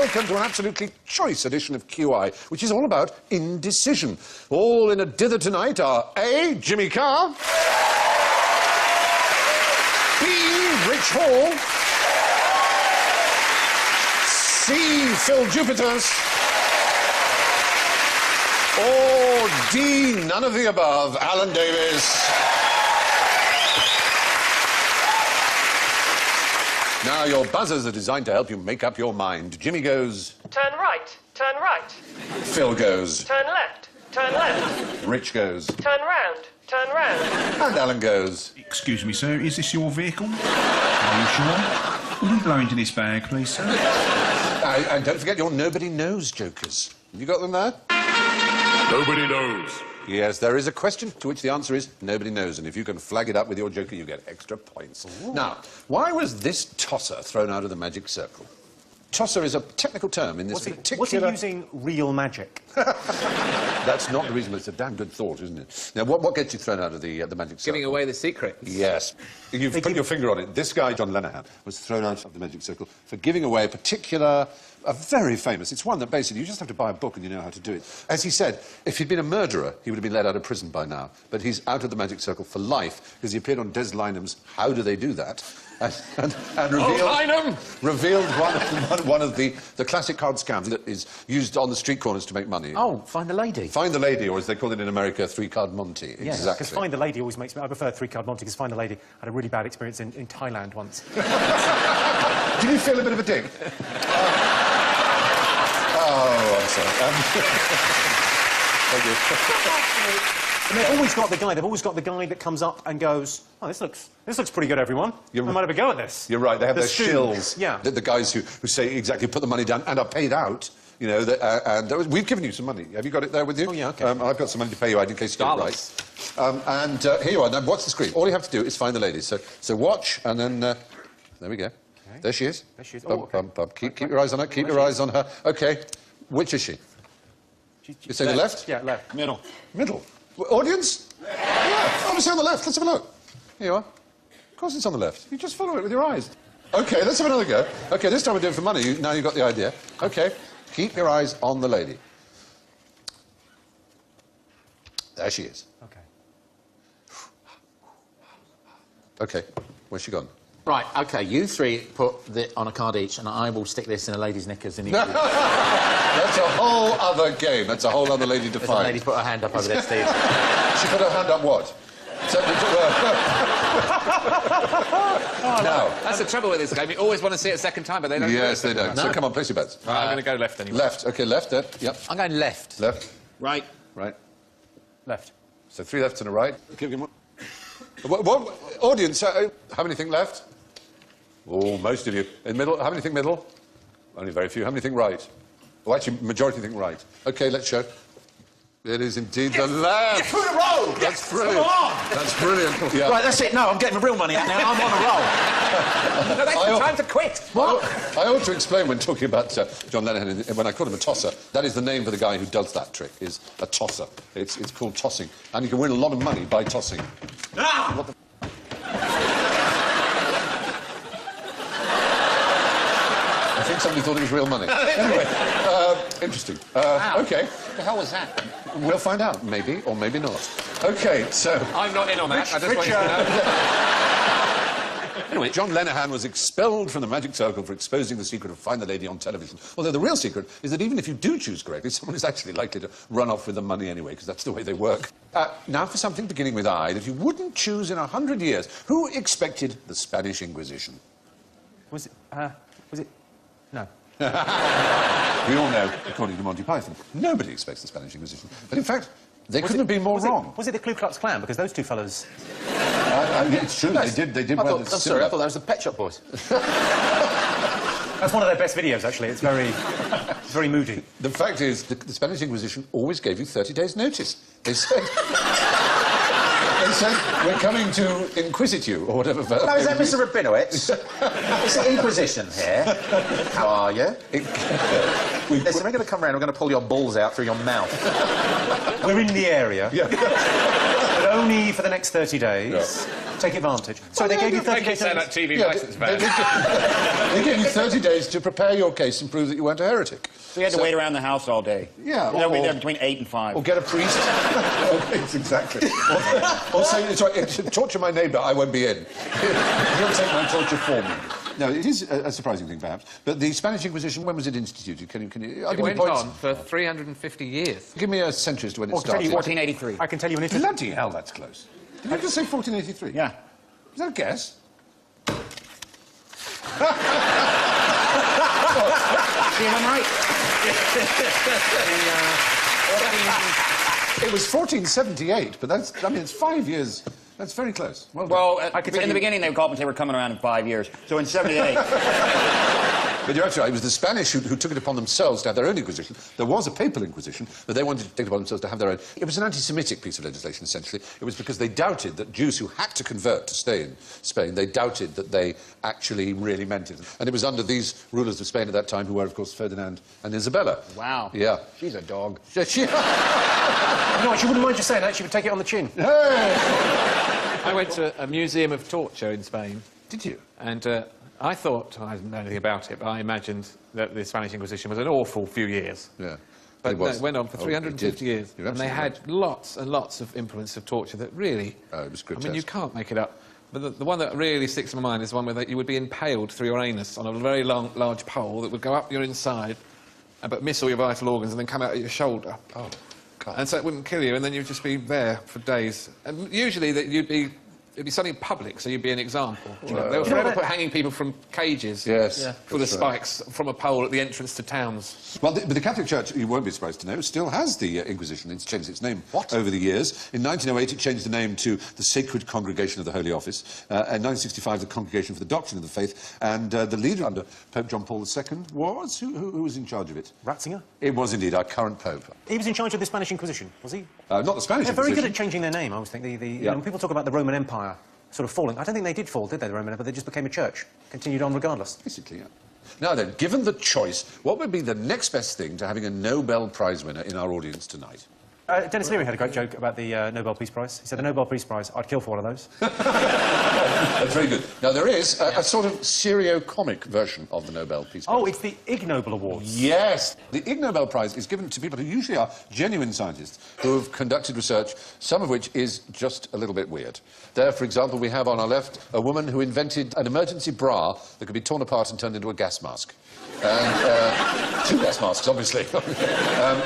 welcome to an absolutely choice edition of QI, which is all about indecision. All in a dither tonight are A. Jimmy Carr, B. Rich Hall, C. Phil Jupiters, or D. None of the above, Alan Davis. Now, your buzzers are designed to help you make up your mind. Jimmy goes... Turn right, turn right. Phil goes... Turn left, turn left. Rich goes... Turn round, turn round. And Alan goes... Excuse me, sir, is this your vehicle? Are you sure? Will you blow into this bag, please, sir? And don't forget your nobody knows jokers. Have you got them there? Nobody knows. Yes, there is a question to which the answer is nobody knows, and if you can flag it up with your joker, you get extra points. Ooh. Now, why was this tosser thrown out of the magic circle? Tosser is a technical term in this particular... Was he using real magic? That's not the reason, but it's a damn good thought, isn't it? Now, what gets you thrown out of the magic circle? Giving away the secrets. Yes. You've put your finger on it. This guy, John Lenahan, was thrown out of the magic circle for giving away a particular... a very famous... It's one that basically you just have to buy a book and you know how to do it. As he said, if he'd been a murderer, he would have been let out of prison by now. But he's out of the magic circle for life because he appeared on Des Lynam's How Do They Do That? And revealed one of the classic card scams that is used on the street corners to make money. Oh, Find the Lady. Find the Lady, or as they call it in America, three-card Monty. Yes, exactly. because Find the Lady always makes me... I prefer three-card Monty, because Find the Lady had a really bad experience in Thailand once. Did you feel a bit of a dick? Oh, I'm sorry. Thank you. And they've always got the guy that comes up and goes, oh, this looks pretty good, everyone. I might have a go at this. You're right, they have their shills. Yeah. The guys who say exactly put the money down and are paid out, you know, we've given you some money. Have you got it there with you? Oh, yeah, OK. I've got some money to pay you out in case you get it right. Here you are. Now, watch the screen. All you have to do is find the lady. So watch, and then... there we go. Okay. There she is. There she is. Oh, okay. Keep your eyes on her. Keep your eyes on her. OK. Which is she? You say the left? Yeah, left. Middle. Middle? Audience? Yeah, obviously on the left. Let's have a look. Here you are. Of course it's on the left. You just follow it with your eyes. OK, let's have another go. OK, this time we're doing it for money. Now you've got the idea. OK, keep your eyes on the lady. There she is. OK. OK, where's she gone? Right, OK, you three put on a card each, and I will stick this in a lady's knickers in each. That's a whole other game. That's a whole other lady to find. The lady put her hand up over there, Steve. She put her hand up what? Now. That's the trouble with this game. You always want to see it a second time, but they don't. Yes, they don't. No. So come on, place your bets. Right, I'm going to go left anyway. Left. OK, left there. Yep. I'm going left. Left. Right. Right. Left. So 3 lefts and a right. Give him one. What? Audience, how many think left? Oh, most of you. In middle, how many think middle? Only very few. How many think right? Well, actually, majority think right. OK, let's show. It is indeed the left. Through the roll. That's brilliant. That's brilliant. Yeah. Right, that's it. No, I'm getting the real money out now. I'm on a roll. No, that's the time to quit. What? I ought to explain when talking about John Lenahan, when I call him a tosser, that is the name for the guy who does that trick, is a tosser. It's called tossing. And you can win a lot of money by tossing. Ah! What the... I think somebody thought it was real money. Anyway, interesting. OK. What the hell was that? We'll find out, maybe or maybe not. OK, so... I'm not in on that. I just want you to know. Anyway, John Lenahan was expelled from the magic circle for exposing the secret of Find the Lady on television. Although the real secret is that even if you do choose correctly, someone is actually likely to run off with the money anyway, because that's the way they work. Now for something beginning with I that you wouldn't choose in 100 years. Who expected the Spanish Inquisition? Was it... No. We all know, according to Monty Python, nobody expects the Spanish Inquisition. But in fact, they couldn't have been more wrong. Was it the Ku Klux Klan? Because those two fellas... It's true, they did well. I'm sorry, I thought that was the Pet Shop Boys. That's one of their best videos, actually. It's very moody. The fact is, the Spanish Inquisition always gave you 30 days' notice. They said... They said, we're coming to inquisit you, or whatever. Hello, is that Mr. Rabinowitz? It's the Inquisition here. How are you? Listen, we're going to come round, we're going to pull your balls out through your mouth. We're in the area. Yeah. But only for the next 30 days. Yeah. take advantage. So they gave you 30 days. Sound like TV licence ban. They gave you 30 days to prepare your case and prove that you weren't a heretic. So you had to wait around the house all day. Yeah. They'll be there between 8 and 5. Or get a priest. Yes, exactly. Or say, sorry, torture my neighbour, I won't be in. He'll take my torture for me. No, it is a surprising thing, perhaps. But the Spanish Inquisition, when was it instituted? Can you It went on for 350 years. Give me a century as to when it started. 1483. I can tell you an interesting... Bloody hell, that's close. Did you just say 1483? Yeah. Is that a guess? See, am I right? It was 1478, but that's, I mean, it's 5 years. That's very close. Well, In the beginning, they called and they were coming around in 5 years. So in 78... But you're actually right. It was the Spanish who took it upon themselves to have their own Inquisition. There was a papal Inquisition, but they wanted to take it upon themselves to have their own. It was an anti-Semitic piece of legislation, essentially. It was because they doubted that Jews who had to convert to stay in Spain, they doubted that they actually really meant it. And it was under these rulers of Spain at that time, who were, of course, Ferdinand and Isabella. Wow. Yeah. She's a dog. No, she wouldn't mind you saying that. She would take it on the chin. Hey! I went to a museum of torture in Spain. Did you? And I thought, I didn't know anything about it, but I imagined that the Spanish Inquisition was an awful few years. Yeah. But it was. No, it went on for 350 years. You're And they absolutely had lots and lots of implements of torture that really... it was grotesque. I mean, you can't make it up. But the one that really sticks in my mind is the one where you would be impaled through your anus on a very large pole that would go up your inside, but miss all your vital organs and then come out at your shoulder. Oh, God. And so it wouldn't kill you, and then you'd just be there for days. And usually it'd be something public, so you'd be an example. They would forever put hanging people from cages full of spikes from a pole at the entrance to towns. Well, but the Catholic Church, you won't be surprised to know, still has the Inquisition. It's changed its name over the years. In 1908, it changed the name to the Sacred Congregation of the Holy Office. In 1965, the Congregation for the Doctrine of the Faith. And the leader under Pope John Paul II was... Who was in charge of it? Ratzinger? It was indeed our current Pope. He was in charge of the Spanish Inquisition, was he? Not the Spanish They're very Inquisition. good at changing their name, I always think. You know, when people talk about the Roman Empire sort of falling, I don't think they did fall, did they, the Roman Empire? They just became a church. Continued on regardless. Basically, yeah. Now then, given the choice, what would be the next best thing to having a Nobel Prize winner in our audience tonight? Dennis Leary had a great joke about the Nobel Peace Prize. He said, a Nobel Peace Prize, I'd kill for one of those. That's very good. Now, there is a sort of serio-comic version of the Nobel Peace Prize. Oh, it's the Ig Nobel Awards. Yes. The Ig Nobel Prize is given to people who usually are genuine scientists who have conducted research, some of which is just a little bit weird. There, for example, we have on our left a woman who invented an emergency bra that could be torn apart and turned into a gas mask. And, 2 gas masks, obviously.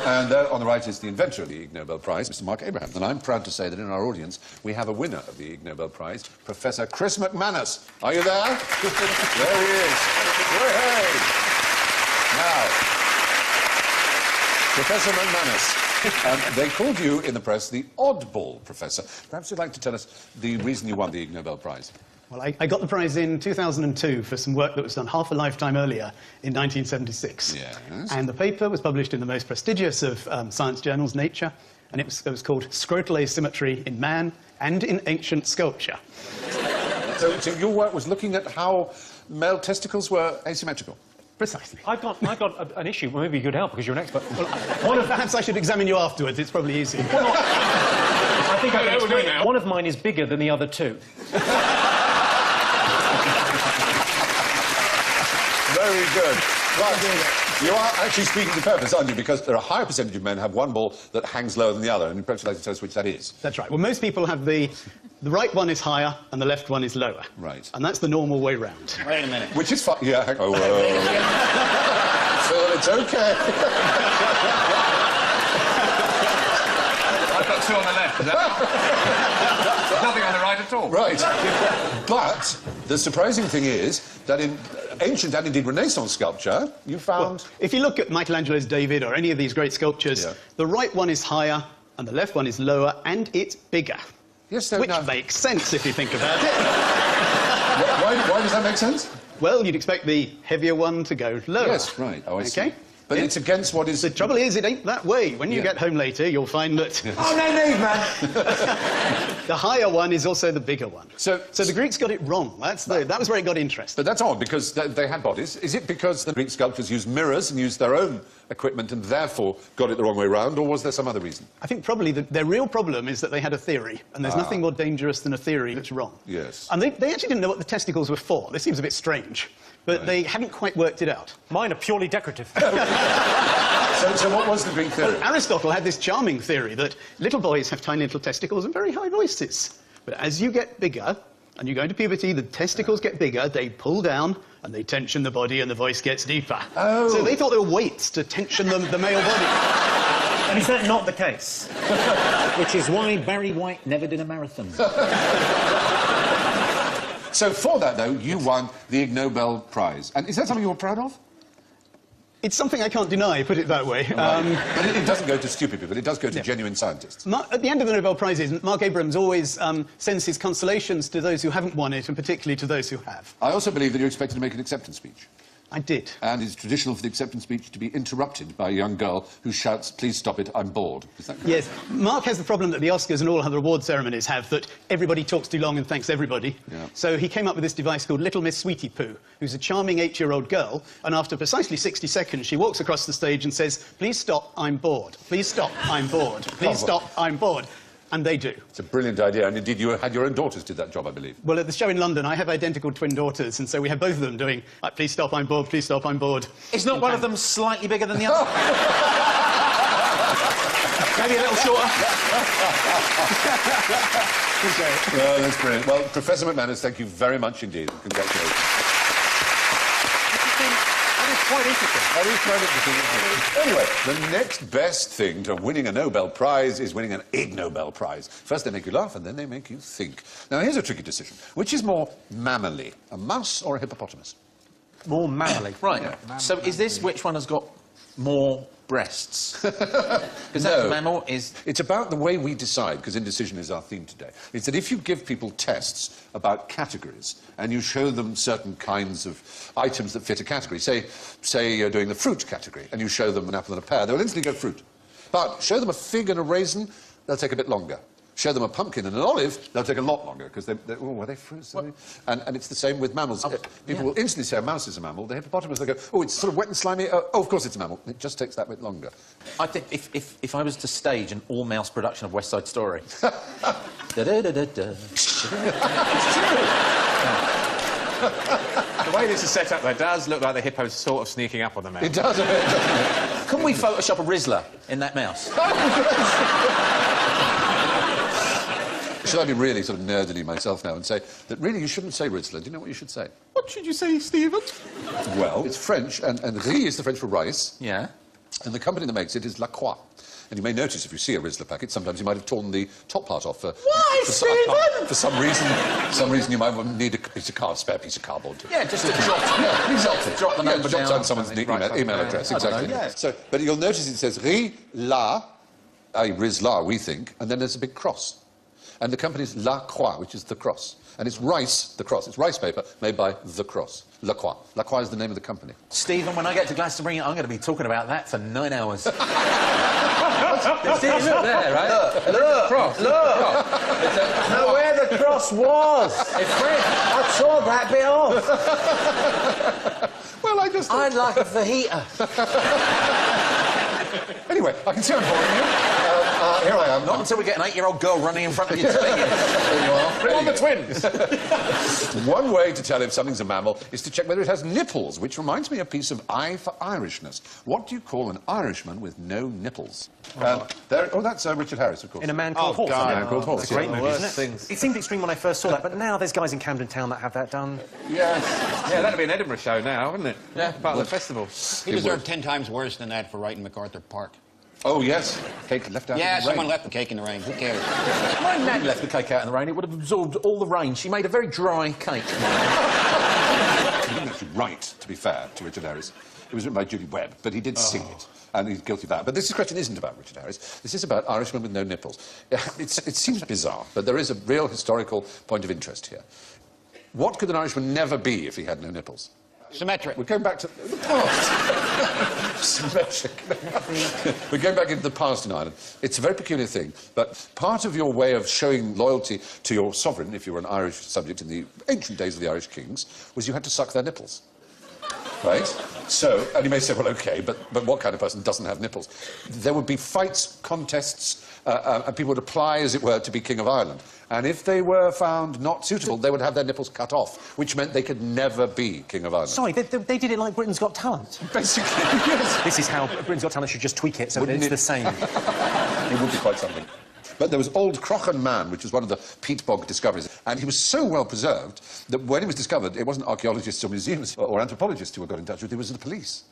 And there on the right is the inventor of the Ig Nobel Prize, Mr. Mark Abraham. And I'm proud to say that in our audience we have a winner of the Ig Nobel Prize, Professor Chris McManus. Are you there? There he is. Hey! Now, Professor McManus, they called you in the press the oddball professor. Perhaps you'd like to tell us the reason you won the Ig Nobel Prize. Well, I got the prize in 2002 for some work that was done half a lifetime earlier in 1976. Yes. And the paper was published in the most prestigious of science journals, Nature, and it was called Scrotal Asymmetry in Man and in Ancient Sculpture. So your work was looking at how male testicles were asymmetrical? Precisely. I've got an issue. Well, maybe you could help because you're an expert. Perhaps I should examine you afterwards. It's probably easier. I think I can explain it. One of mine is bigger than the other 2. Very good. Right. You are actually speaking to purpose, aren't you? Because there are a higher percentage of men who have one ball that hangs lower than the other, and perhaps you'd like to tell us which that is. That's right. Well, most people have the right one is higher and the left one is lower. Right. And that's the normal way round. Wait a minute. Which is fine. Yeah. Oh, Phil, it's okay. I've got 2 on the left. Is that There's nothing on the right at all. Right. But the surprising thing is that in ancient and indeed Renaissance sculpture, you found... Well, if you look at Michelangelo's David or any of these great sculptures, the right one is higher and the left one is lower, and it's bigger. Yes, which makes sense if you think about it. Why does that make sense? Well, you'd expect the heavier one to go lower. Yes, right. Oh, I see. Okay? But it's against what is... The trouble is, it ain't that way. When you get home later, you'll find that... Oh, no need, man! The higher one is also the bigger one. So the Greeks got it wrong. That was where it got interesting. But that's odd, because they had bodies. Is it because the Greek sculptors used mirrors and used their own equipment and therefore got it the wrong way round, or was there some other reason? I think probably their real problem is that they had a theory, and there's nothing more dangerous than a theory that's wrong. Yes. And they actually didn't know what the testicles were for. This seems a bit strange, but they hadn't quite worked it out. Mine are purely decorative. So what was the Greek theory? Well, Aristotle had this charming theory that little boys have tiny little testicles and very high voices. But as you get bigger, and you go into puberty, the testicles get bigger, they pull down, and they tension the body, and the voice gets deeper. Oh. So they thought there were weights to tension the male body. And is that not the case? Which is why Barry White never did a marathon. So for that, though, you won the Ig Nobel Prize. And is that something you're proud of? It's something I can't deny, put it that way. Right. But it doesn't go to stupid people, it does go to genuine scientists. At the end of the Nobel Prizes, Mark Abrams always sends his consolations to those who haven't won it, and particularly to those who have. I also believe that you're expected to make an acceptance speech. I did. And it's traditional for the acceptance speech to be interrupted by a young girl who shouts, "Please stop it, I'm bored." Is that correct? Yes. Mark has the problem that the Oscars and all other award ceremonies have, that everybody talks too long and thanks everybody. Yeah. So he came up with this device called Little Miss Sweetie Poo, who's a charming 8-year-old girl, and after precisely 60 seconds, she walks across the stage and says, "Please stop, I'm bored. Please stop, I'm bored. Please stop, I'm bored." And they do. It's a brilliant idea, and indeed you had your own daughters did that job, I believe. Well, at the show in London, I have identical twin daughters, and so we have both of them doing, "Please stop, I'm bored, please stop, I'm bored." Is not one of them slightly bigger than the other? Maybe a little shorter? Well, that's brilliant. Well, Professor McManus, thank you very much indeed. Congratulations. Quite interesting. That is quite interesting. Anyway, the next best thing to winning a Nobel Prize is winning an Ig Nobel Prize. First they make you laugh, and then they make you think. Now, here's a tricky decision. Which is more mammally, a mouse or a hippopotamus? More mammally. Right. So is this which one has got more breasts? Because No. that mammal is... It's about the way we decide, because indecision is our theme today. It's that if you give people tests about categories and you show them certain kinds of items that fit a category, say you're doing the fruit category and you show them an apple and a pear, they'll instantly go fruit. But show them a fig and a raisin, they'll take a bit longer. Show them a pumpkin and an olive, they'll take a lot longer, because oh, were they fruits? And it's the same with mammals. People will instantly say a mouse is a mammal. The hippopotamus, they go, oh, it's sort of wet and slimy. Oh, of course it's a mammal. It just takes that bit longer. I think if I was to stage an all-mouse production of West Side Story... The way this is set up, though, does look like the hippo's sort of sneaking up on the mouse. It does a bit, doesn't it? Can we Photoshop a Rizzler in that mouse? Should I be really sort of nerdily myself now and say that really you shouldn't say Rizzler? Do you know what you should say? What should you say, Stephen? Well, it's French, and riz is the French for rice. Yeah. And the company that makes it is La Croix. And you may notice if you see a Rizzler packet, sometimes you might have torn the top part off. Why, Stephen? For some reason you might need a spare piece of cardboard. Yeah, just to drop the number down. Down someone's email address, exactly. Yeah. So, but you'll notice it says riz la, Rizzler, we think, and then there's a big cross. And the company's La Croix, which is the cross. And it's rice, the cross. It's rice paper made by the cross. La Croix. La Croix is the name of the company. Stephen, when I get to Glastonbury, I'm going to be talking about that for 9 hours. Stephen, look there, right? Look, cross. Look. Now, where the cross was. It's French. I tore that bit off. Well, I just... I'd like a fajita. Anyway, I can see I'm boring you. Here I am. Not until we get an 8-year-old girl running in front of you. There you are. Bring on the twins. One way to tell if something's a mammal is to check whether it has nipples, which reminds me of a piece of I for Irishness. What do you call an Irishman with no nipples? That's Richard Harris, of course. In A Man Called Horse. A Man Called Horse. It's a great movie, isn't it? Things. It seemed extreme when I first saw that, but now there's guys in Camden Town that have that done. Yes. Yeah, that'd be an Edinburgh show now, wouldn't it? Yeah. Part of the festival. He deserved 10 times worse than that for writing MacArthur Park. Oh, yes. Cake left out Yeah, in the rain. someone left the cake in the rain. Who cares? My nan left the cake out in the rain. It would have absorbed all the rain. She made a very dry cake. He didn't actually write, to be fair, to Richard Harris. It was written by Judy Webb, but he did sing it, and he's guilty of that. But this question isn't about Richard Harris. This is about Irishmen with no nipples. It seems bizarre, but there is a real historical point of interest here. What could an Irishman never be if he had no nipples? Symmetric. We're going back to the past. We're going back into the past in Ireland. It's a very peculiar thing, but part of your way of showing loyalty to your sovereign, if you were an Irish subject in the ancient days of the Irish kings, was you had to suck their nipples. Right? So, and you may say, well, OK, but what kind of person doesn't have nipples? There would be fights, contests, and people would apply, as it were, to be King of Ireland. And if they were found not suitable, they would have their nipples cut off, which meant they could never be King of Ireland. Sorry, they did it like Britain's Got Talent. Basically, yes. This is how Britain's Got Talent should just tweak it so that it's the same. It would be quite something. But there was Old Crochan Man, which was one of the peat bog discoveries, and he was so well preserved that when he was discovered, it wasn't archaeologists or museums or anthropologists who got in touch with it, it was the police.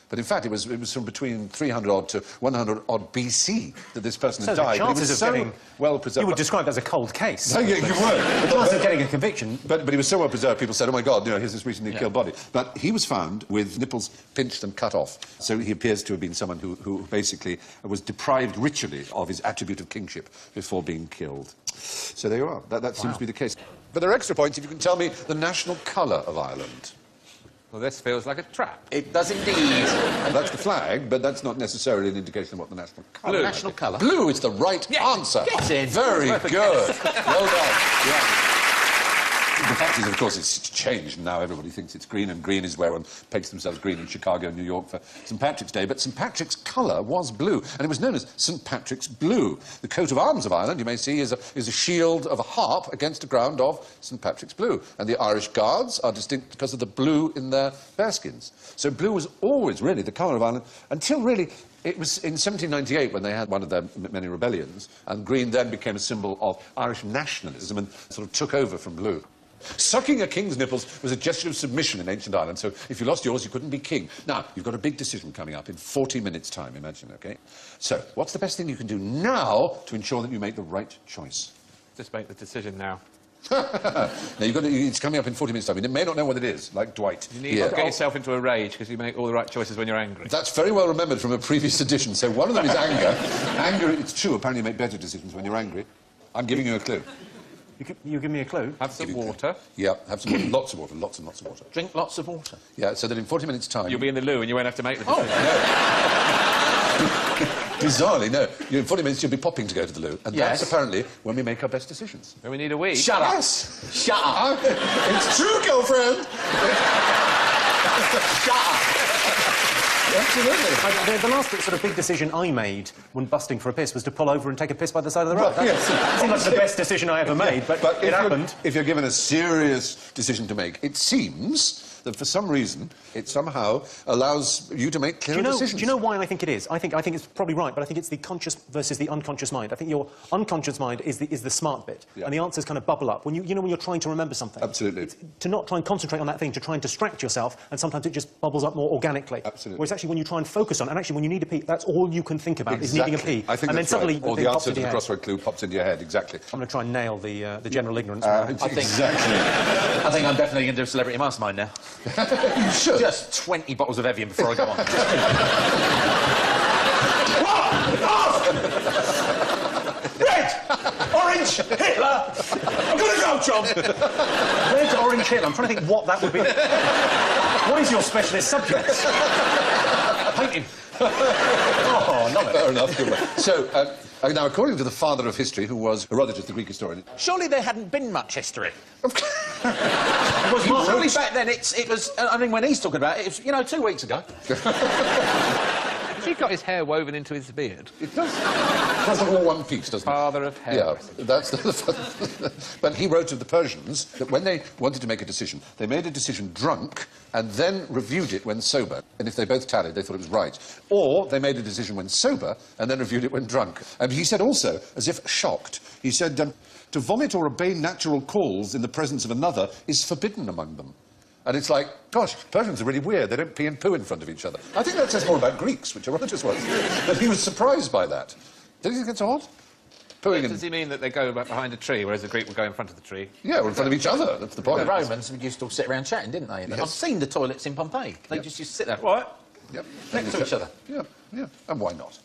But in fact, it was from between 300-odd to 100-odd BC that this person had died. The chances of getting... well preserved. You would describe it as a cold case. No, you would. The chance of getting a conviction... But he was so well preserved, people said, oh, my God, you know, here's this recently killed body. But he was found with nipples pinched and cut off. So he appears to have been someone who basically was deprived ritually of his attribute of kingship before being killed. So there you are. That seems to be the case. But there are extra points if you can tell me the national colour of Ireland. Well, this feels like a trap. It does indeed. And that's the flag, but that's not necessarily an indication of what the national colour is. Blue. National colour? Blue is the right answer. Get in. Very good. Well done. Yeah. The fact is, of course, it's changed. Now everybody thinks it's green, and green is where one paints themselves green in Chicago and New York for St. Patrick's Day. But St. Patrick's colour was blue, and it was known as St. Patrick's blue. The coat of arms of Ireland, you may see, is a shield of a harp against a ground of St. Patrick's blue. And the Irish Guards are distinct because of the blue in their bearskins. So blue was always really the colour of Ireland until really... It was in 1798 when they had one of their many rebellions, and green then became a symbol of Irish nationalism and sort of took over from blue. Sucking a king's nipples was a gesture of submission in ancient Ireland, so if you lost yours, you couldn't be king. Now, you've got a big decision coming up in 40 minutes' time, imagine, OK? So, what's the best thing you can do now to ensure that you make the right choice? Just make the decision now. Now, it's coming up in 40 minutes' time. You may not know what it is, like Dwight. You need to get yourself into a rage, because you make all the right choices when you're angry. That's very well remembered from a previous edition. So one of them is anger. Anger, it's true, apparently you make better decisions when you're angry. I'm giving you a clue. You give me a clue? Have some water. Yeah, have some water. Lots of water, lots and lots of water. Drink lots of water. Yeah, so that in 40 minutes' time... You'll be in the loo and you won't have to make the decision. Oh, no. Bizarrely, no. In 40 minutes, you'll be popping to go to the loo. And that's apparently when we make our best decisions. When we need a wee. Shut up. Yes. Shut up. It's true, girlfriend. Shut up. Absolutely. The last sort of big decision I made when busting for a piss was to pull over and take a piss by the side of the road. Right, yes. That seemed like the best decision I ever made, but it happened. If you're given a serious decision to make, it seems that for some reason it somehow allows you to make clearer decisions. Do you know why I think it is? I think it's probably right, but I think it's the conscious versus the unconscious mind. I think your unconscious mind is the smart bit, and the answers kind of bubble up when when you're trying to remember something. Absolutely. It's to not try and concentrate on that thing, to try and distract yourself, and sometimes it just bubbles up more organically. Absolutely. Whereas actually when you try and focus on, and actually when you need a pee, that's all you can think about is needing a pee. I think and that's then suddenly right. Or the answer to the crossword clue pops into your head. Exactly. I'm going to try and nail the general ignorance. I think I'm definitely going to do a celebrity mastermind now. You should. Just 20 bottles of Evian before I go on. Red! Orange! Hitler! I'm gonna go, John! Red, orange, Hitler. I'm trying to think what that would be. What is your specialist subject? Painting. Oh, love it. Fair enough. Good one. So, now, according to the father of history, who was Herodotus, the Greek historian... Surely there hadn't been much history. Well, surely back then it was... I mean, when he's talking about it, it was, 2 weeks ago. Has he got his hair woven into his beard? It does. It does all one piece, doesn't it? Father of hair. Yeah, that's the... But he wrote of the Persians that when they wanted to make a decision, they made a decision drunk and then reviewed it when sober. And if they both tallied, they thought it was right. Or they made a decision when sober and then reviewed it when drunk. And he said also, as if shocked, he said, to vomit or obey natural calls in the presence of another is forbidden among them. And it's like, gosh, Persians are really weird. They don't pee and poo in front of each other. I think that says more about Greeks, which Herodotus was. But he was surprised by that. Don't you think it's odd? Does he mean that they go back behind a tree, whereas the Greek would go in front of the tree? Yeah, or in front of each other. That's the point. The Romans used to all sit around chatting, didn't they? Yes. I've seen the toilets in Pompeii. They just used to sit there, right? Yep. Next to each other. Yeah, yeah. And why not?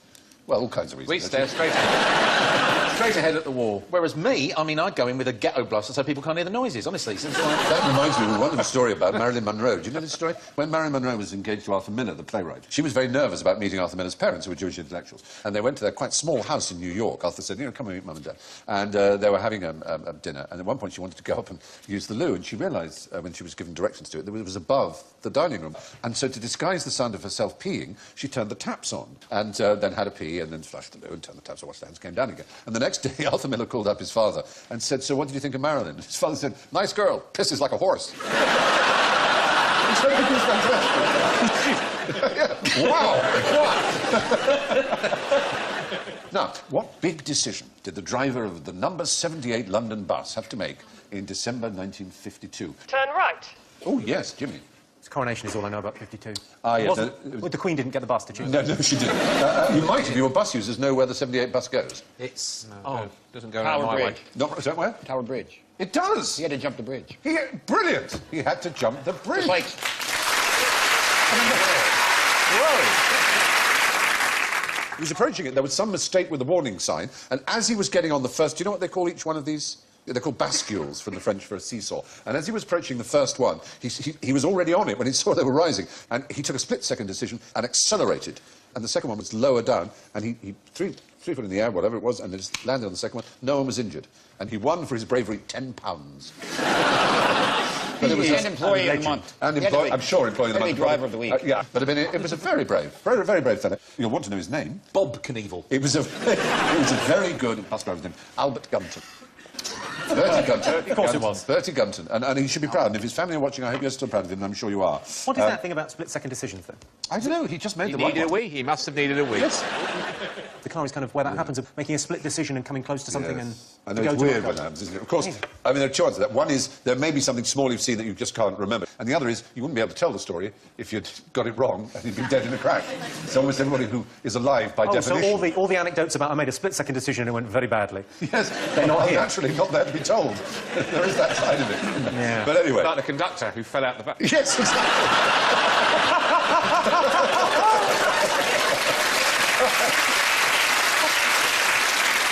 Well, all kinds of reasons. We stare straight ahead. Straight ahead at the wall. Whereas me, I mean, I'd go in with a ghetto blaster so people can't hear the noises, honestly. It's like... That reminds me of a wonderful story about Marilyn Monroe. Do you know this story? When Marilyn Monroe was engaged to Arthur Miller, the playwright, she was very nervous about meeting Arthur Miller's parents, who were Jewish intellectuals. And they went to their quite small house in New York. Arthur said, you know, come and meet Mum and Dad. And they were having a dinner. And at one point she wanted to go up and use the loo. And she realised, when she was given directions to it, that it was above the dining room. And so to disguise the sound of herself peeing, she turned the taps on. And then had a pee and then flushed the loo and turned the taps on, washed the hands, came down again. And the next day, Arthur Miller called up his father and said, so what did you think of Marilyn? His father said, nice girl, pisses like a horse. Wow! Now, what big decision did the driver of the number 78 London bus have to make in December 1952? Turn right. Oh, yes, Jimmy. Coronation is all I know about 52. Ah, yes. Well, the Queen didn't get the bus, did she? No, she didn't. You might, if you were bus users, know where the 78 bus goes. It's... Doesn't go around my way. Not, is that where? Tower Bridge. It does! He had to jump the bridge. Brilliant! He had to jump the bridge. Like... Whoa! He was approaching it. There was some mistake with the warning sign, and as he was getting on the first... Do you know what they call each one of these? They're called bascules from the French for a seesaw. And as he was approaching the first one, he was already on it when he saw they were rising. And he took a split-second decision and accelerated. And the second one was lower down, and he threw 3 foot in the air, whatever it was, and they just landed on the second one. No one was injured. And he won for his bravery £10. But it was an employee of the month. And I'm sure employee of the month. Driver of the week. Yeah, but I mean, it was a very brave fellow. You'll want to know his name. Bob Knievel. It was a very good bus driver's name, Albert Gunton. Bertie Gunton. Of course it was. Bertie Gunton. And he should be proud. And if his family are watching, I hope you're still proud of him, and I'm sure you are. What is that thing about split-second decisions, then? I don't know. He just made He the right needed one. a wee. He must have needed a wee. Yes. The car is kind of where that happens, of making a split decision and coming close to something Yes. and... I know it's weird when that happens, isn't it? Of course, I mean, there are two answers to that. One is there may be something small you've seen that you just can't remember. And the other is you wouldn't be able to tell the story if you'd got it wrong and you'd been dead in a crash. So almost everybody who is alive by definition... So all the anecdotes about I made a split-second decision and it went very badly. Yes, they're not here. Naturally, not there to be told. There is that side of it. Yeah. But anyway... Like the conductor who fell out the back. Yes, exactly.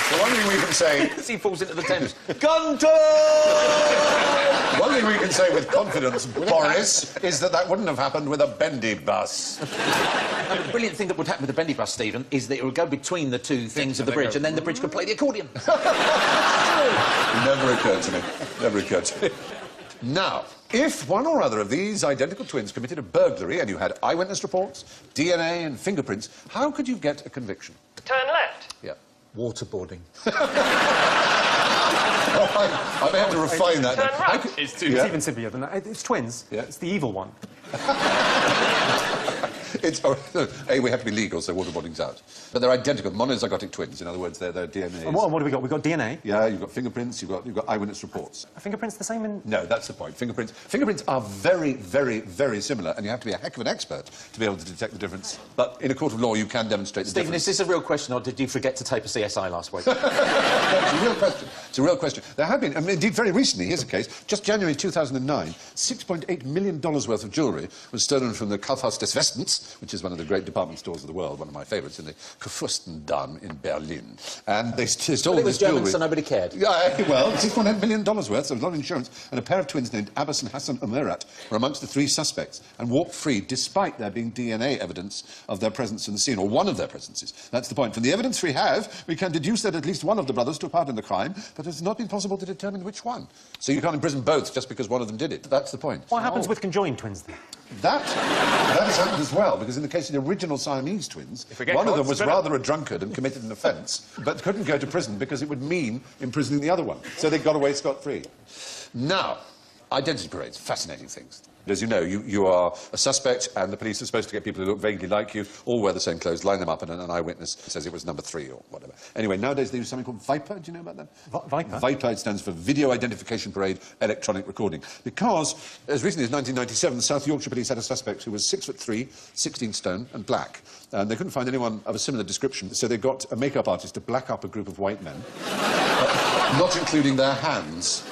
So one thing we can say... As he falls into the Thames. Gunter! One thing we can say with confidence, Boris, is that wouldn't have happened with a bendy bus. The brilliant thing that would happen with the bendy bus, Stephen, is that it would go between the two things of the bridge, and then the bridge could play the accordion. Never occurred to me. Never occurred to me. Now, if one or other of these identical twins committed a burglary and you had eyewitness reports, DNA and fingerprints, how could you get a conviction? Turn left. Yeah. Waterboarding. I may have to refine that. Turn right. It's even simpler than that. It's twins. Yeah. It's the evil one. It's, A, we have to be legal, so waterboarding's out. But they're identical, monozygotic twins. In other words, their DNA. And what have we got? We've got DNA. Yeah, you've got fingerprints, you've got eyewitness reports. Are fingerprints the same in... No, that's the point. Fingerprints are very, very, very similar, and you have to be a heck of an expert to be able to detect the difference. But in a court of law, you can demonstrate the Stephen, difference. is this a real question, or did you forget to tape a CSI last week? No, it's a real question. It's a real question. There have been, I mean, indeed, very recently, here's a case. Just January 2009, $6.8 million worth of jewellery was stolen from the Kaufhaus des Westens, which is one of the great department stores of the world, one of my favourites, in the Kurfürstendamm in Berlin. And they stole But it was this jewellery. German, so nobody cared. Yeah, well, $6.8 million worth, so a lot of insurance, and a pair of twins named Abbas and Hassan Umarat were amongst the 3 suspects and walked free despite there being DNA evidence of their presence in the scene, or one of their presences. That's the point. From the evidence we have, we can deduce that at least one of the brothers took part in the crime, but it's not been possible to determine which one. So you can't imprison both just because one of them did it. That's the point. What happens with conjoined twins, then? That has happened as well, because in the case of the original Siamese twins, one of them was rather a drunkard and committed an offence, but couldn't go to prison because it would mean imprisoning the other one. So they got away scot-free. Now, identity parades, fascinating things. As you know, you are a suspect, and the police are supposed to get people who look vaguely like you, all wear the same clothes, line them up, and an eyewitness says it was number 3 or whatever. Anyway, nowadays they use something called VIPER. Do you know about that? VIPER? VIPER stands for Video Identification Parade Electronic Recording. Because, as recently as 1997, the South Yorkshire police had a suspect who was 6'3", 16 stone, and black. And they couldn't find anyone of a similar description, so they got a makeup artist to black up a group of white men, not including their hands.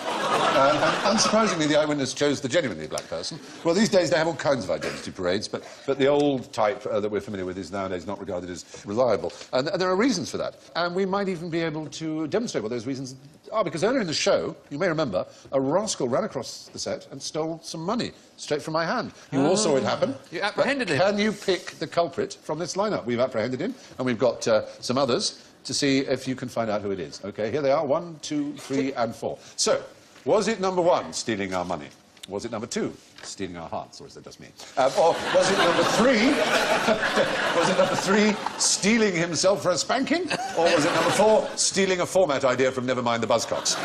And unsurprisingly, the eyewitness chose the genuinely black person. Well, these days they have all kinds of identity parades, but the old type that we're familiar with is nowadays not regarded as reliable. And there are reasons for that. And we might even be able to demonstrate what those reasons are, because earlier in the show, you may remember, a rascal ran across the set and stole some money straight from my hand. You all saw it happen. You apprehended him. Can you pick the culprit from this lineup? We've apprehended him, and we've got some others to see if you can find out who it is. OK, here they are, 1, 2, 3 and 4. So, was it number 1, stealing our money? Was it number 2, stealing our hearts, or is that just me? Or was it number 3, was it number 3, stealing himself for a spanking? Or was it number 4, stealing a format idea from Nevermind the Buzzcocks?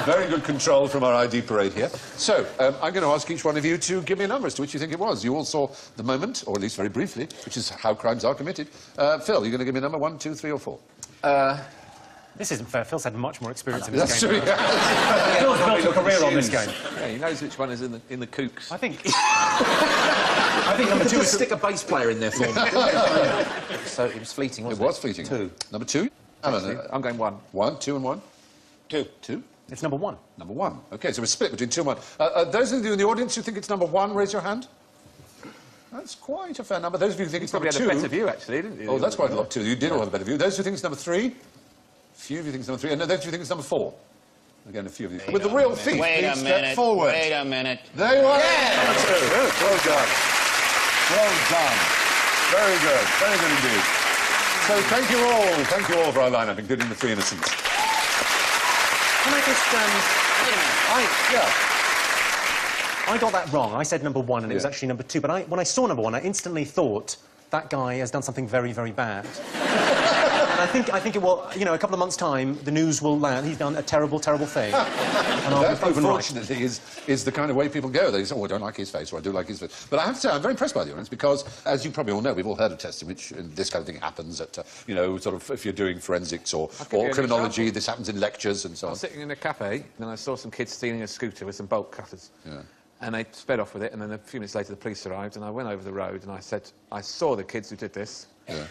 Very good control from our ID parade here. So, I'm going to ask each one of you to give me a number as to which you think it was. You all saw the moment, or at least very briefly, which is how crimes are committed. Phil, you're going to give me a number, 1, 2, 3 or 4? This isn't fair. Phil's had much more experience in this That's game. true. Phil's built a career on this game. Yeah, he knows which one is in the kooks. I think... I think number 2 is... Stick a bass player in there for me. So it was fleeting, wasn't it? It was fleeting. 2. Number 2? Alan, I'm going 1. 1, 2 and 1? 2. 2? It's number 1. Number 1. OK, so we're split between 2 and 1. Those of you in the audience who think it's number 1, raise your hand. That's quite a fair number. Those of you who think it's number 2... You probably had a better view, actually, didn't you? Oh, that's quite a lot, too. You did all have a better view. Those who think it's number 3... Few of you think it's number 3. And those who think it's number 4. Again, a few of you. With the real thief, please step forward. Wait a minute. There you are. Yeah. Number 2. Well done. Well done. Very good. Very good indeed. So thank you all for our lineup, including the 3 innocents. Can I just... I got that wrong. I said number 1 and it was actually number 2. But when I saw number 1, I instantly thought that guy has done something very, very bad. And I think it will, you know, a couple of months' time, the news will land. He's done a terrible, terrible thing. And I'll be proven right. Unfortunately, is the kind of way people go. They say, oh, I don't like his face, or I do like his face. But I have to say, I'm very impressed by the audience, because, as you probably all know, we've all heard of tests in which this kind of thing happens at, you know, sort of, if you're doing forensics or criminology, this happens in lectures and so on. I was sitting in a cafe, and I saw some kids stealing a scooter with some bolt cutters. Yeah. And they sped off with it, and then a few minutes later the police arrived, and I went over the road, and I said, I saw the kids who did this. Yeah.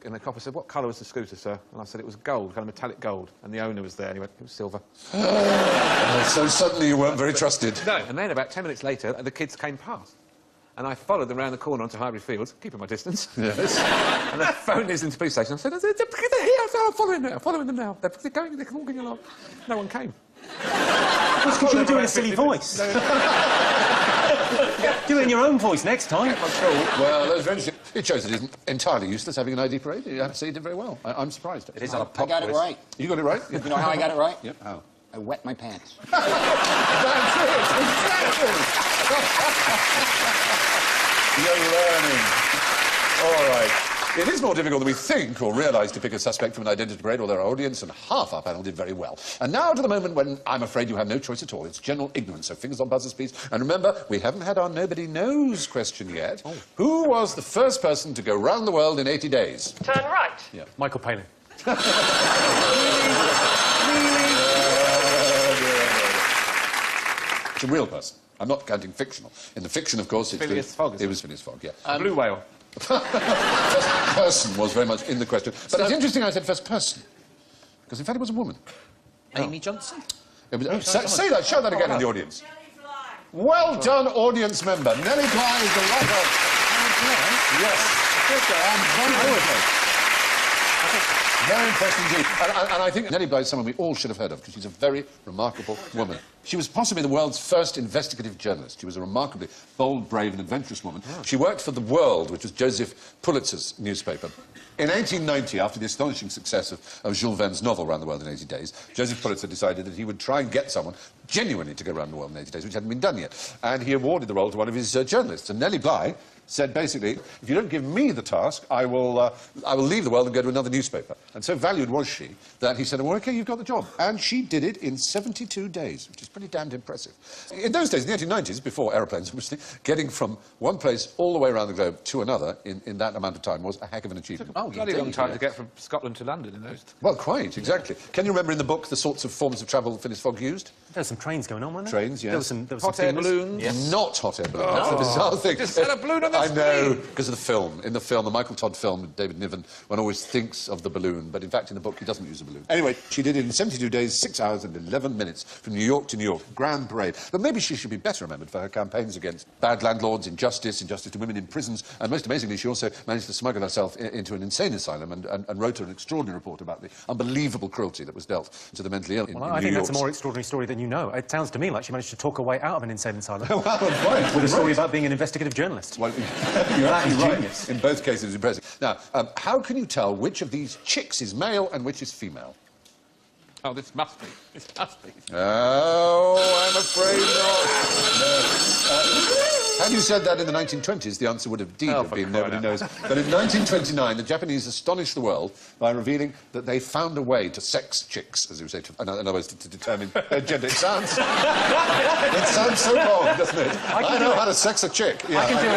And the copper said, what colour was the scooter, sir? And I said, it was gold, kind of metallic gold. And the owner was there, and he went, it was silver. So suddenly you weren't very trusted. No. And then about 10 minutes later, the kids came past. And I followed them around the corner onto Highbury Fields, keeping my distance. Yes. And I phoned us into the police station. I said, they're here, I'm following them now. They're walking along. No one came. Because you were doing a silly voice. Do it in your own voice next time. Well, that was very interesting. It shows it isn't entirely useless having an ID parade. You have to say you did very well. I'm surprised. It is on a pop quiz. I got it right. You got it right? You know how I got it right? Yep. How? I wet my pants. That's it! Exactly! You're learning. All right. It is more difficult than we think or realise to pick a suspect from an identity parade, although our audience and half our panel did very well. And now to the moment when I'm afraid you have no choice at all. It's general ignorance, so fingers on buzzers, please. And remember, we haven't had our nobody knows question yet. Oh. Who was the first person to go round the world in 80 days? Turn right. Yeah. Michael Palin. It's a real person. I'm not counting fictional. In the fiction, of course, Phileas Fogg. It was Phileas Fogg, yeah. Blue whale. First person was very much in the question. But it's interesting I said first person, because in fact it was a woman. Amy Johnson? It was, say that, shout that again in the audience. Well done, audience member. Nellie Bly is the right answer. Yes. Very impressed indeed. And I think Nellie Bly is someone we all should have heard of, because she's a very remarkable woman. She was possibly the world's first investigative journalist. She was a remarkably bold, brave and adventurous woman. Oh. She worked for The World, which was Joseph Pulitzer's newspaper. In 1890, after the astonishing success of Jules Verne's novel Round the World in 80 Days, Joseph Pulitzer decided that he would try and get someone genuinely to go round the world in 80 days, which hadn't been done yet. And he awarded the role to one of his journalists. And Nellie Bly said, basically, if you don't give me the task, I will leave the world and go to another newspaper. And so valued was she that he said, well, OK, you've got the job. And she did it in 72 days, which is pretty damned impressive. In those days, in the 1890s, before aeroplanes, obviously, getting from one place all the way around the globe to another in that amount of time was a heck of an achievement. Oh, bloody long time to get from Scotland to London in those days. Well, quite, exactly. Can you remember in the book the sorts of forms of travel Phileas Fogg used? There were some trains going on, weren't there? Trains, yes. There was Hot some air famous- balloons. Yes. Not hot air balloon. That's the bizarre thing. Just had a balloon on the I know, screen. because of the film. In the film, the Michael Todd film with David Niven, one always thinks of the balloon, but in fact in the book he doesn't use a balloon. Anyway, she did it in 72 days, 6 hours and 11 minutes, from New York to New York. Grand parade. But maybe she should be better remembered for her campaigns against bad landlords, injustice to women in prisons, and most amazingly, she also managed to smuggle herself into an insane asylum and wrote an extraordinary report about the unbelievable cruelty that was dealt to the mentally ill in Well, I New think York. that's a more extraordinary story than you know. It sounds to me like she managed to talk her way out of an insane asylum. Well, right, With a story about being an investigative journalist. Well, you're absolutely right. genius. In both cases, it's impressive. Now, how can you tell which of these chicks is male and which is female? Oh, this must be. This must be. Oh, I'm afraid not. Had you said that in the 1920s, the answer would have indeed have been nobody knows. But in 1929, the Japanese astonished the world by revealing that they found a way to sex chicks, as you say, in other words, to determine their gender. It sounds so wrong, doesn't it? I know how to sex a chick. Yeah, I can do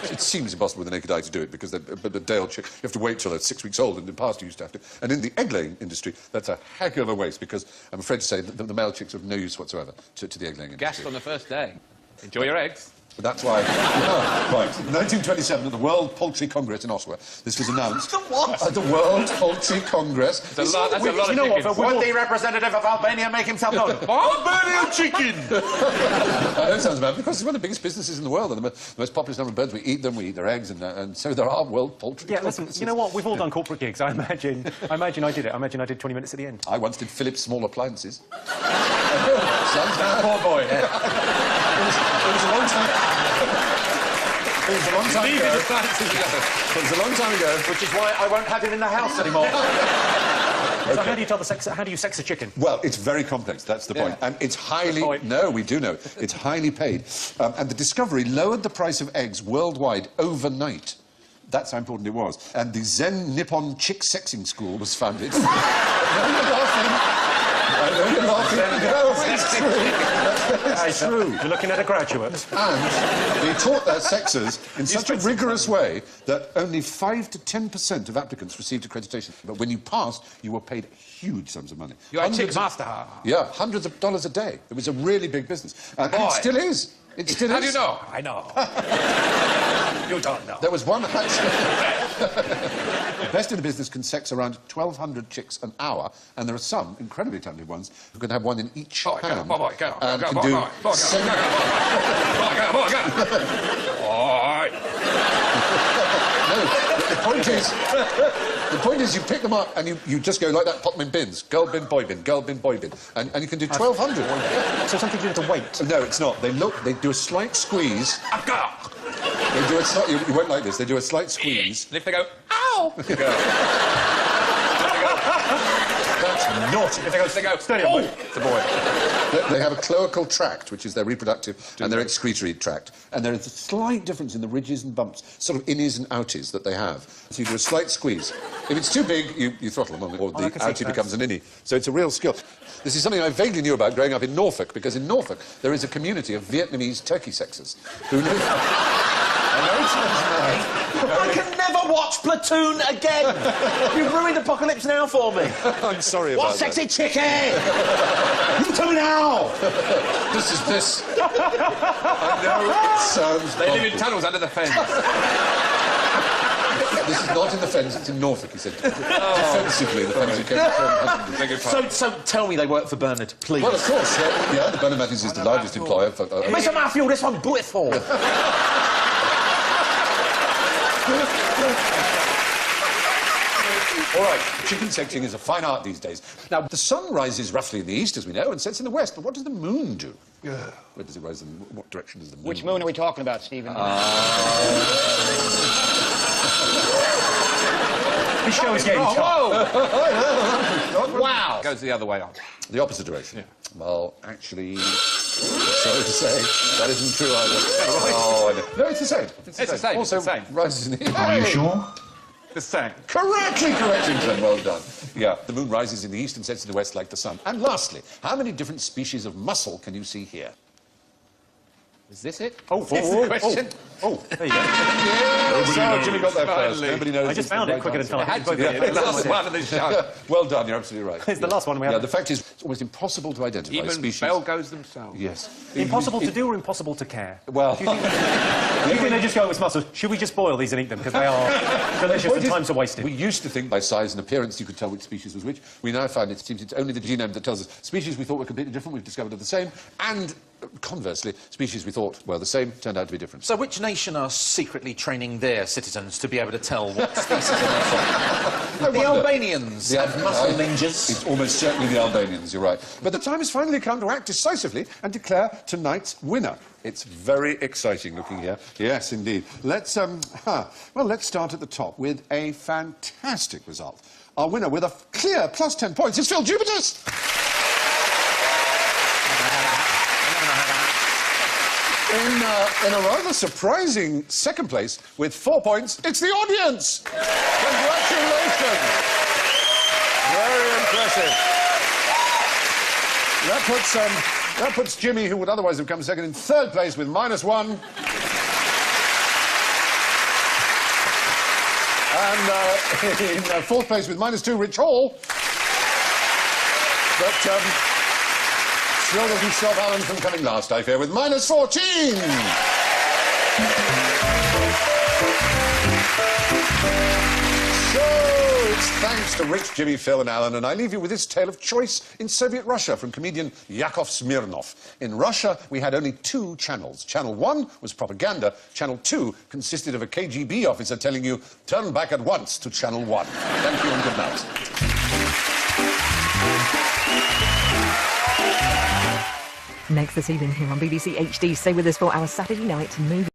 it. It seems impossible with the naked eye to do it because the day-old chick, you have to wait till they're 6 weeks old, and in the past you used to have to. And in the egg-laying industry, that's a heck of a waste because I'm afraid to say that the male chicks are of no use whatsoever to the egg-laying industry. Gassed on the first day. Enjoy your eggs. But that's why... right. In 1927, at the World Poultry Congress in Ottawa, this was announced... The what? At the World Poultry Congress. That's a lot of chickens. Would the representative of Albania make himself known? Albanian chicken! I know it sounds bad, because it's one of the biggest businesses in the world, and the most populous number of birds. We eat them, we eat their eggs, and so there are World Poultry Yeah, Conferences. listen, you know what? We've all done corporate gigs. I imagine I did it. I imagine I did 20 minutes at the end. I once did Philips Small Appliances. Sounds bad. Poor boy. It was a long time... It was a long time ago. It was a long time ago. Which is why I won't have him in the house anymore. So how do you tell the sex? How do you sex a chicken? Well, it's very complex, that's the point. And it's highly... No, we do know. It's highly paid. And the discovery lowered the price of eggs worldwide overnight. That's how important it was. And the Zen Nippon Chick Sexing School was founded. No, you're laughing. I know you're laughing. No, it's true. It's true. You're looking at a graduate. And they taught their sexers in such a rigorous way that only 5 to 10% of applicants received accreditation. But when you passed, you were paid huge sums of money. You're a chick Hundreds of- master. Yeah, hundreds of dollars a day. It was a really big business. And it still is. It still How is. do you know? I know. You don't know. There was one... The best in the business can sex around 1,200 chicks an hour, and there are some incredibly talented ones who can have one in each hand. And can do... No, the point is you pick them up and you just go like that, pop them in bins. Girl bin, boy bin, girl bin, boy bin. And you can do 1,200. So something to do with the weight? No, it's not. They do a slight squeeze. They do a slight... You won't like this. They do a slight squeeze. And if they go, ow! That's naughty. If they go, steady on, it's a boy. They have a cloacal tract, which is their reproductive and their excretory tract. And there is a slight difference in the ridges and bumps, sort of innies and outies that they have. So you do a slight squeeze. If it's too big, you throttle them, or the outie becomes an innie. So it's a real skill. This is something I vaguely knew about growing up in Norfolk, because in Norfolk there is a community of Vietnamese turkey sexers who live... I can never watch Platoon again! You've ruined Apocalypse Now for me! I'm sorry about What that. sexy chicken? You tell me now! This is this. I know it sounds... They live in tunnels under the fence. This is not in the fence, it's in Norfolk, he said. Defensively, the fence. So tell me they work for Bernard, please. Well, of course, yeah, the Bernard Matthews is the largest employer for... Mr. Matthew, this one bulletful! All right, chicken sexing is a fine art these days. Now, the sun rises roughly in the east, as we know, and sets in the west, but what does the moon do? Where does it rise and what direction does the moon... Which moon are we talking about, Stephen? This show is getting tough. Wow! Goes the other way on. The opposite direction? Yeah. Well, actually... Sorry to say, that isn't true either. Oh, I know. No, it's the same. It's the same. Also, It's the same. rises in the... Are you sure? The same. Correctly, England. Well done. Yeah, the moon rises in the east and sets in the west like the sun. And lastly, how many different species of mussel can you see here? Is this it? Oh, Is this the question? There you go. So Jimmy got there first. Finally. Nobody knows. I just found it quicker than It had to Philip. be. It's the last one of the show. Well done, you're absolutely right. It's the last one we Yeah, have. the fact is, it's almost impossible to identify Even species. Belgos themselves. Yes. Impossible to do or impossible to care? Well, Do you think they just go, it's muscles? Should we just boil these and eat them? Because they are delicious and times are wasted. we used to think by size and appearance you could tell which species was which. We now find it seems it's only the genome that tells us species we thought were completely different, we've discovered are the same, and conversely, species we thought were the same turned out to be different. So which nation are secretly training their citizens to be able to tell what species are from? The Albanians have muscle ninjas. It's almost certainly the Albanians, you're right. But the time has finally come to act decisively and declare tonight's winner. It's very exciting looking here. Yes, indeed. Let's start at the top with a fantastic result. Our winner with a clear plus 10 points is Phil Jupitus. In a rather surprising second place with 4 points, it's the audience! Congratulations! Very impressive. That puts Jimmy, who would otherwise have come second, in third place with -1. And in fourth place with -2, Rich Hall. But still doesn't stop Alan from coming last, I fear, with -14. So it's thanks to Rich, Jimmy, Phil and Alan, and I leave you with this tale of choice in Soviet Russia from comedian Yakov Smirnov. In Russia, we had only 2 channels. Channel 1 was propaganda. Channel 2 consisted of a KGB officer telling you, turn back at once to Channel 1. Thank you and good night. Next this evening here on BBC HD, stay with us for our Saturday night movie.